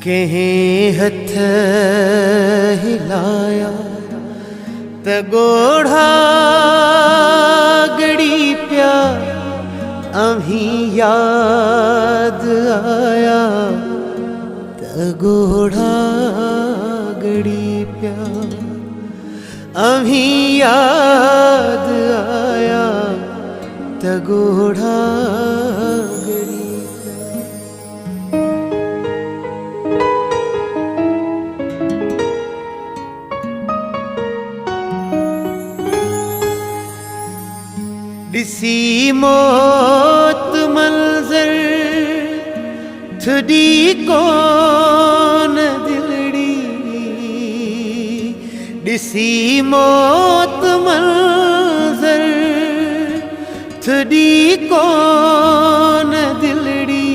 कहीं हथ हिलाया त गोढ़ा गड़ी प्या अभी याद आया त गोढ़ा गड़ी प्या अभी याद आया त गोढ़ा गड़ी दिसी मौत मंजर थी कौन दिलड़ी दिसी मौत मंजर थी कौन दिलड़ी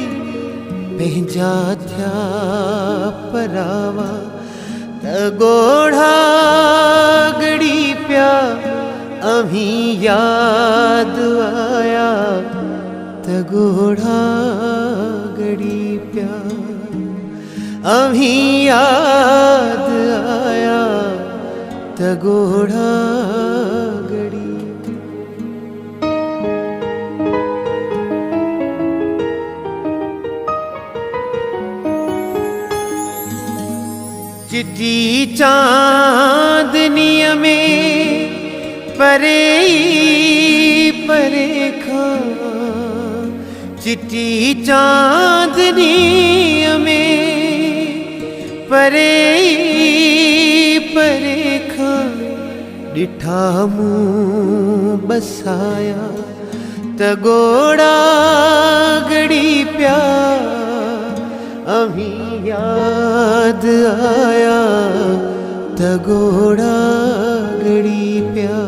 पंहिंजा थिया परावा त गोढ़ा गड़ी प्या अभी याद आया त गोढ़ा गड़ी प्या अभी याद आया त गोढ़ा गड़ी चिट्ठी चांदनीअ में परे परे खां चिट्ठी चांदनी में परे परे खां डिठा मुँह बसाया त गोढ़ा गड़ी प्या अभी याद आया त गोढ़ा गड़ी प्या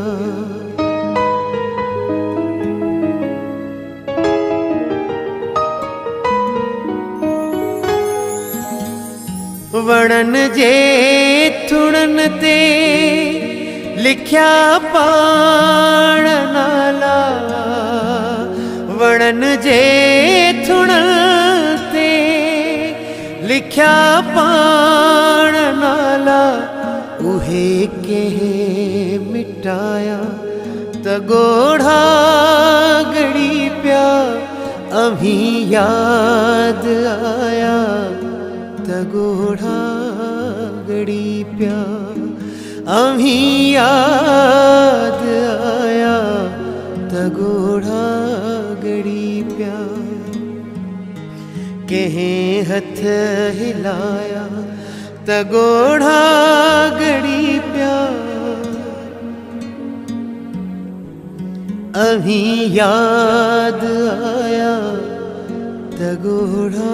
वणन जे थुणन ते लिख्या पाण नाला वणन जे थुणन ते लिख्या पाण नाला उहे के मिटाया त गोढ़ा गड़ी प्या अभी याद आया त गोढ़ा गड़ी प्या अभी याद आया त गोढ़ा गड़ी प्या कहीं हथ हिलाया त गोढ़ा गड़ी प्या अभी याद आया त गोढ़ा